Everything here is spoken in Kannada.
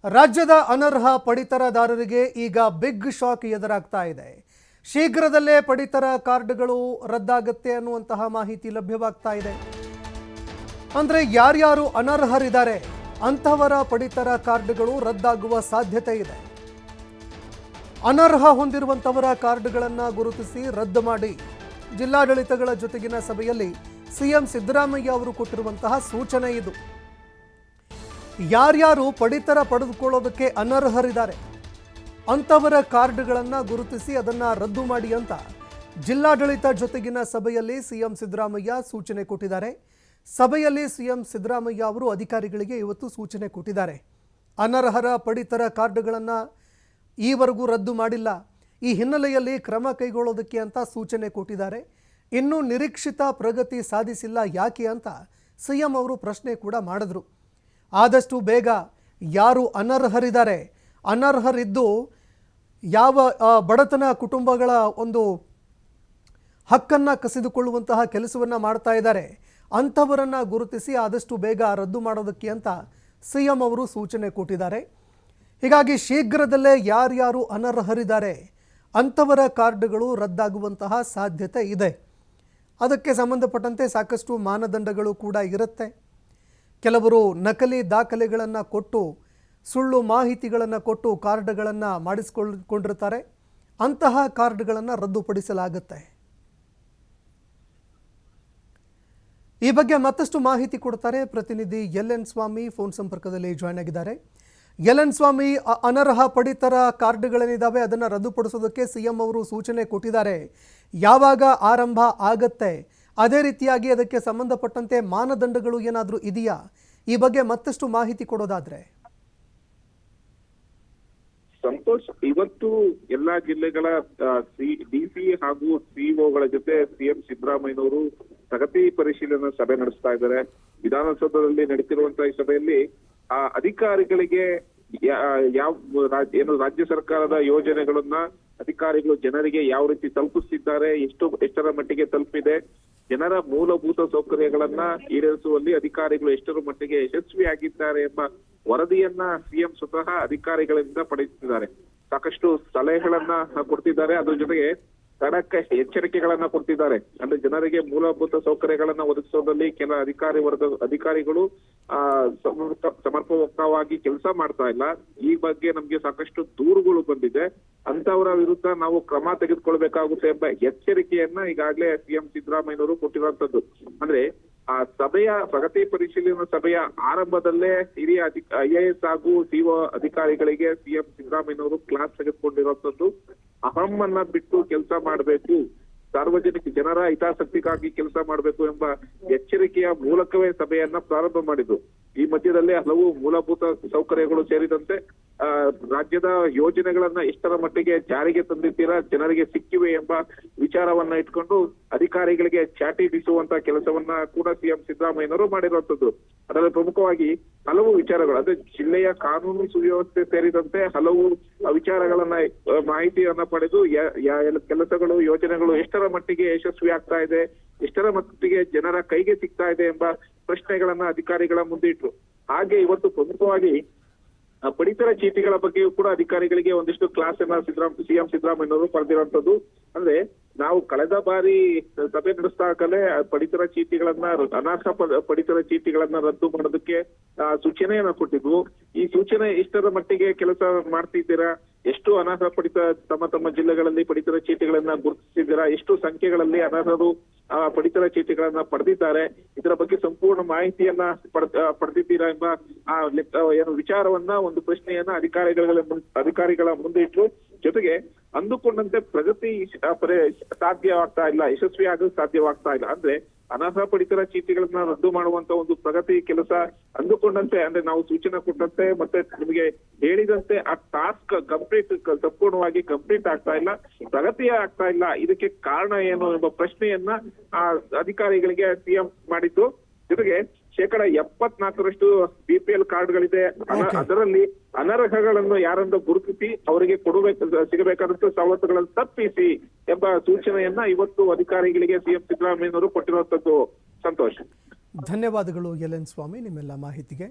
ರಾಜ್ಯದ ಅನರ್ಹ ಪಡಿತರದಾರರಿಗೆ ಈಗ ಬಿಗ್ ಶಾಕ್ ಎದುರಾಗ್ತಾ ಇದೆ. ಶೀಘ್ರದಲ್ಲೇ ಪಡಿತರ ಕಾರ್ಡ್ಗಳು ರದ್ದಾಗುತ್ತೆ ಅನ್ನುವಂತಹ ಮಾಹಿತಿ ಲಭ್ಯವಾಗ್ತಾ ಇದೆ. ಅಂದ್ರೆ ಯಾರ್ಯಾರು ಅನರ್ಹರಿದ್ದಾರೆ ಅಂತವರ ಪಡಿತರ ಕಾರ್ಡ್ಗಳು ರದ್ದಾಗುವ ಸಾಧ್ಯತೆ ಇದೆ. ಅನರ್ಹ ಹೊಂದಿರುವಂತವರ ಕಾರ್ಡ್ಗಳನ್ನು ಗುರುತಿಸಿ ರದ್ದು ಮಾಡಿ ಜಿಲ್ಲಾಡಳಿತಗಳ ಜೊತೆಗಿನ ಸಭೆಯಲ್ಲಿ ಸಿಎಂ ಸಿದ್ದರಾಮಯ್ಯ ಅವರು ಕೊಟ್ಟಿರುವಂತಹ ಸೂಚನೆ ಇದು. ಯಾರ್ಯಾರು ಪಡಿತರ ಪಡೆದುಕೊಳ್ಳೋದಕ್ಕೆ ಅನರ್ಹರಿದ್ದಾರೆ ಅಂತವರ ಕಾರ್ಡ್ಗಳನ್ನು ಗುರುತಿಸಿ ಅದನ್ನು ರದ್ದು ಮಾಡಿ ಅಂತ ಜಿಲ್ಲಾಡಳಿತ ಜೊತೆಗಿನ ಸಭೆಯಲ್ಲಿ ಸಿಎಂ ಸಿದ್ದರಾಮಯ್ಯ ಸೂಚನೆ ಕೊಟ್ಟಿದ್ದಾರೆ. ಸಭೆಯಲ್ಲಿ ಸಿಎಂ ಸಿದ್ದರಾಮಯ್ಯ ಅವರು ಅಧಿಕಾರಿಗಳಿಗೆ ಇವತ್ತು ಸೂಚನೆ ಕೊಟ್ಟಿದ್ದಾರೆ. ಅನರ್ಹರ ಪಡಿತರ ಕಾರ್ಡ್ಗಳನ್ನು ಈವರೆಗೂ ರದ್ದು ಮಾಡಿಲ್ಲ, ಈ ಹಿನ್ನೆಲೆಯಲ್ಲಿ ಕ್ರಮ ಕೈಗೊಳ್ಳೋದಕ್ಕೆ ಅಂತ ಸೂಚನೆ ಕೊಟ್ಟಿದ್ದಾರೆ. ಇನ್ನೂ ನಿರೀಕ್ಷಿತ ಪ್ರಗತಿ ಸಾಧಿಸಿಲ್ಲ ಯಾಕೆ ಅಂತ ಸಿಎಂ ಅವರು ಪ್ರಶ್ನೆ ಕೂಡ ಮಾಡಿದ್ರು. ಆದಷ್ಟು ಬೇಗ ಯಾರು ಅನರ್ಹರಿದ್ದಾರೆ, ಅನರ್ಹರಿದ್ದು ಯಾವ ಬಡತನ ಕುಟುಂಬಗಳ ಒಂದು ಹಕ್ಕನ್ನು ಕಸಿದುಕೊಳ್ಳುವಂತಹ ಕೆಲಸವನ್ನು ಮಾಡ್ತಾ ಇದ್ದಾರೆ ಅಂಥವರನ್ನು ಗುರುತಿಸಿ ಆದಷ್ಟು ಬೇಗ ರದ್ದು ಮಾಡೋದಕ್ಕೆ ಅಂತ ಸಿಎಂ ಅವರು ಸೂಚನೆ ಕೊಟ್ಟಿದ್ದಾರೆ. ಹೀಗಾಗಿ ಶೀಘ್ರದಲ್ಲೇ ಯಾರ್ಯಾರು ಅನರ್ಹರಿದ್ದಾರೆ ಅಂಥವರ ಕಾರ್ಡ್ಗಳು ರದ್ದಾಗುವಂತಹ ಸಾಧ್ಯತೆ ಇದೆ. ಅದಕ್ಕೆ ಸಂಬಂಧಪಟ್ಟಂತೆ ಸಾಕಷ್ಟು ಮಾನದಂಡಗಳು ಕೂಡ ಇರುತ್ತೆ. ಕೆಲವರು ನಕಲಿ ದಾಖಲೆಗಳನ್ನು ಕೊಟ್ಟು ಸುಳ್ಳು ಮಾಹಿತಿಗಳನ್ನು ಕೊಟ್ಟು ಕಾರ್ಡ್ಗಳನ್ನು ಮಾಡಿಸಿಕೊಂಡಿರ್ತಾರೆ. ಅಂತಹ ಕಾರ್ಡ್ಗಳನ್ನು ರದ್ದುಪಡಿಸಲಾಗುತ್ತೆ. ಈ ಬಗ್ಗೆ ಮತ್ತಷ್ಟು ಮಾಹಿತಿ ಕೊಡ್ತಾರೆ ಪ್ರತಿನಿಧಿ ಎಲ್.ಎನ್. ಸ್ವಾಮಿ ಫೋನ್ ಸಂಪರ್ಕದಲ್ಲಿ ಜಾಯ್ನ್ ಆಗಿದ್ದಾರೆ. ಎಲ್.ಎನ್. ಸ್ವಾಮಿ, ಅನರ್ಹ ಪಡಿತರ ಕಾರ್ಡ್ಗಳೇನಿದ್ದಾವೆ ಅದನ್ನು ರದ್ದುಪಡಿಸೋದಕ್ಕೆ ಸಿಎಂ ಅವರು ಸೂಚನೆ ಕೊಟ್ಟಿದ್ದಾರೆ. ಯಾವಾಗ ಆರಂಭ ಆಗತ್ತೆ, ಅದೇ ರೀತಿಯಾಗಿ ಅದಕ್ಕೆ ಸಂಬಂಧಪಟ್ಟಂತೆ ಮಾನದಂಡಗಳು ಏನಾದರೂ ಇದೆಯಾ? ಈ ಬಗ್ಗೆ ಮತ್ತಷ್ಟು ಮಾಹಿತಿ ಕೊಡೋದಾದ್ರೆ. ಸಂತೋಷ್, ಇವತ್ತು ಎಲ್ಲಾ ಜಿಲ್ಲೆಗಳ ಡಿಸಿ ಹಾಗೂ ಸಿಇಒಗಳ ಜೊತೆ ಸಿಎಂ ಸಿದ್ದರಾಮಯ್ಯನವರು ಪ್ರಗತಿ ಪರಿಶೀಲನಾ ಸಭೆ ನಡೆಸ್ತಾ ಇದ್ದಾರೆ. ವಿಧಾನಸೌಧದಲ್ಲಿ ನಡೀತಿರುವಂತಹ ಈ ಸಭೆಯಲ್ಲಿ ಅಧಿಕಾರಿಗಳಿಗೆ ಏನು ರಾಜ್ಯ ಸರ್ಕಾರದ ಯೋಜನೆಗಳನ್ನ ಅಧಿಕಾರಿಗಳು ಜನರಿಗೆ ಯಾವ ರೀತಿ ತಲುಪಿಸ್ತಿದ್ದಾರೆ, ಎಷ್ಟರ ಮಟ್ಟಿಗೆ ತಲುಪಿದೆ, ಜನರ ಮೂಲಭೂತ ಸೌಕರ್ಯಗಳನ್ನ ಈಡೇರಿಸುವಲ್ಲಿ ಅಧಿಕಾರಿಗಳು ಎಷ್ಟರ ಮಟ್ಟಿಗೆ ಯಶಸ್ವಿಯಾಗಿದ್ದಾರೆ ಎಂಬ ವರದಿಯನ್ನ ಸಿಎಂ ಸ್ವತಃ ಅಧಿಕಾರಿಗಳಿಂದ ಪಡೆಯುತ್ತಿದ್ದಾರೆ. ಸಾಕಷ್ಟು ಸಲಹೆಗಳನ್ನ ಕೊಡ್ತಿದ್ದಾರೆ. ಅದ್ರ ಜೊತೆಗೆ ಖಡಕ್ ಎಚ್ಚರಿಕೆಗಳನ್ನ ಕೊಡ್ತಿದ್ದಾರೆ. ಅಂದ್ರೆ ಜನರಿಗೆ ಮೂಲಭೂತ ಸೌಕರ್ಯಗಳನ್ನ ಒದಗಿಸೋದ್ರಲ್ಲಿ ಕೆಲ ಅಧಿಕಾರಿಗಳು ಸಮರ್ಪಕವಾಗಿ ಕೆಲಸ ಮಾಡ್ತಾ ಇಲ್ಲ. ಈ ಬಗ್ಗೆ ನಮ್ಗೆ ಸಾಕಷ್ಟು ದೂರುಗಳು ಬಂದಿದೆ. ಅಂತವರ ವಿರುದ್ಧ ನಾವು ಕ್ರಮ ತೆಗೆದುಕೊಳ್ಬೇಕಾಗುತ್ತೆ ಎಂಬ ಎಚ್ಚರಿಕೆಯನ್ನ ಈಗಾಗಲೇ ಸಿಎಂ ಸಿದ್ದರಾಮಯ್ಯನವರು ಕೊಟ್ಟಿರುವಂತದ್ದು. ಅಂದ್ರೆ ಆ ಸಭೆಯ ಪ್ರಗತಿ ಪರಿಶೀಲನಾ ಸಭೆಯ ಆರಂಭದಲ್ಲೇ ಹಿರಿಯ IAS ಹಾಗೂ ಸಿಒ ಅಧಿಕಾರಿಗಳಿಗೆ ಸಿಎಂ ಸಿದ್ದರಾಮಯ್ಯನವರು ಕ್ಲಾಸ್ ತೆಗೆದುಕೊಂಡಿರುವಂತದ್ದು. ಅಹಮ್ಮನ್ನ ಬಿಟ್ಟು ಕೆಲಸ ಮಾಡಬೇಕು, ಸಾರ್ವಜನಿಕ ಜನರ ಹಿತಾಸಕ್ತಿಗಾಗಿ ಕೆಲಸ ಮಾಡಬೇಕು ಎಂಬ ಎಚ್ಚರಿಕೆಯ ಮೂಲಕವೇ ಸಭೆಯನ್ನ ಪ್ರಾರಂಭ ಮಾಡಿದ್ರು. ಈ ಮಧ್ಯದಲ್ಲೇ ಹಲವು ಮೂಲಭೂತ ಸೌಕರ್ಯಗಳು ಸೇರಿದಂತೆ ರಾಜ್ಯದ ಯೋಜನೆಗಳನ್ನ ಎಷ್ಟರ ಮಟ್ಟಿಗೆ ಜಾರಿಗೆ ತಂದಿದ್ದೀರಾ, ಜನರಿಗೆ ಸಿಕ್ಕಿವೆ ಎಂಬ ವಿಚಾರವನ್ನ ಇಟ್ಕೊಂಡು ಅಧಿಕಾರಿಗಳಿಗೆ ಚಾಟಿ ಬೀಸುವಂತ ಕೆಲಸವನ್ನ ಕೂಡ ಸಿಎಂ ಸಿದ್ದರಾಮಯ್ಯನವರು ಮಾಡಿರುವಂತದ್ದು. ಅದರಲ್ಲಿ ಪ್ರಮುಖವಾಗಿ ಹಲವು ವಿಚಾರಗಳು, ಅಂದ್ರೆ ಜಿಲ್ಲೆಯ ಕಾನೂನು ಸುವ್ಯವಸ್ಥೆ ಸೇರಿದಂತೆ ಹಲವು ವಿಚಾರಗಳನ್ನ ಮಾಹಿತಿಯನ್ನ ಪಡೆದು ಕೆಲಸಗಳು ಯೋಜನೆಗಳು ಎಷ್ಟರ ಮಟ್ಟಿಗೆ ಯಶಸ್ವಿ ಆಗ್ತಾ ಇದೆ, ಎಷ್ಟರ ಮಟ್ಟಿಗೆ ಜನರ ಕೈಗೆ ಸಿಗ್ತಾ ಇದೆ ಎಂಬ ಪ್ರಶ್ನೆಗಳನ್ನ ಅಧಿಕಾರಿಗಳ ಮುಂದೆ ಇಟ್ರು. ಹಾಗೆ ಇವತ್ತು ಪ್ರಮುಖವಾಗಿ ಪಡಿತರ ಚೀಟಿಗಳ ಬಗ್ಗೆಯೂ ಕೂಡ ಅಧಿಕಾರಿಗಳಿಗೆ ಒಂದಿಷ್ಟು ಕ್ಲಾಸ್ ಅನ್ನ ಸಿಎಂ ಸಿದ್ದರಾಮಯ್ಯನವರು ಪಡೆದಿರುವಂತದ್ದು. ಅಂದ್ರೆ ನಾವು ಕಳೆದ ಬಾರಿ ಸಭೆ ನಡೆಸಿದಾಗಲೇ ಪಡಿತರ ಚೀಟಿಗಳನ್ನ ಅನರ್ಹ ಪಡಿತರ ಚೀಟಿಗಳನ್ನ ರದ್ದು ಮಾಡೋದಕ್ಕೆ ಸೂಚನೆಯನ್ನ ಕೊಟ್ಟಿದ್ವು. ಈ ಸೂಚನೆ ಇಷ್ಟರ ಮಟ್ಟಿಗೆ ಕೆಲಸ ಮಾಡ್ತಿದ್ದೀರಾ, ಎಷ್ಟು ಅನರ್ಹ ತಮ್ಮ ಜಿಲ್ಲೆಗಳಲ್ಲಿ ಪಡಿತರ ಚೀಟಿಗಳನ್ನ ಗುರುತಿಸಿದ್ದೀರಾ, ಎಷ್ಟು ಸಂಖ್ಯೆಗಳಲ್ಲಿ ಅನರ್ಹರು ಪಡಿತರ ಚೀಟಿಗಳನ್ನ ಪಡೆದಿದ್ದಾರೆ, ಇದರ ಬಗ್ಗೆ ಸಂಪೂರ್ಣ ಮಾಹಿತಿಯನ್ನ ಪಡೆದಿದ್ದೀರಾ ಎಂಬ ಏನು ವಿಚಾರವನ್ನ ಒಂದು ಪ್ರಶ್ನೆಯನ್ನ ಅಧಿಕಾರಿಗಳ ಮುಂದೆ ಇಟ್ಟು, ಜೊತೆಗೆ ಅಂದುಕೊಂಡಂತೆ ಪ್ರಗತಿ ಸಾಧ್ಯವಾಗ್ತಾ ಇಲ್ಲ, ಯಶಸ್ವಿ ಆಗಲು ಸಾಧ್ಯವಾಗ್ತಾ ಇಲ್ಲ. ಅಂದ್ರೆ ಅನರ್ಹ ಪಡಿತರ ಚೀಟಿಗಳನ್ನ ರದ್ದು ಮಾಡುವಂತ ಒಂದು ಪ್ರಗತಿ ಕೆಲಸ ಅಂದುಕೊಂಡಂತೆ, ಅಂದ್ರೆ ನಾವು ಸೂಚನೆ ಕೊಟ್ಟಂತೆ ಮತ್ತೆ ನಿಮಗೆ ಹೇಳಿದಂತೆ ಆ ಟಾಸ್ಕ್ ಸಂಪೂರ್ಣವಾಗಿ ಕಂಪ್ಲೀಟ್ ಆಗ್ತಾ ಇಲ್ಲ, ಪ್ರಗತಿಯೇ ಆಗ್ತಾ ಇಲ್ಲ. ಇದಕ್ಕೆ ಕಾರಣ ಏನು ಎಂಬ ಪ್ರಶ್ನೆಯನ್ನ ಅಧಿಕಾರಿಗಳಿಗೆ ಸಿಎಂ ಮಾಡಿದ್ದು. ಜೊತೆಗೆ 74% BPL ಕಾರ್ಡ್ಗಳಿದೆ. ಅದರಲ್ಲಿ ಅನರ್ಹಗಳನ್ನು ಯಾರನ್ನು ಗುರುತಿಸಿ ಅವರಿಗೆ ಸಿಗಬೇಕಾದಂತ ಸವಲತ್ತುಗಳನ್ನು ತಪ್ಪಿಸಿ ಎಂಬ ಸೂಚನೆಯನ್ನ ಇವತ್ತು ಅಧಿಕಾರಿಗಳಿಗೆ ಸಿಎಂ ಸಿದ್ದರಾಮಯ್ಯನವರು ಕೊಟ್ಟಿರುವಂತದ್ದು. ಸಂತೋಷ್, ಧನ್ಯವಾದಗಳು ಎಲ್.ಎನ್. ಸ್ವಾಮಿ ನಿಮ್ಮೆಲ್ಲ ಮಾಹಿತಿಗೆ.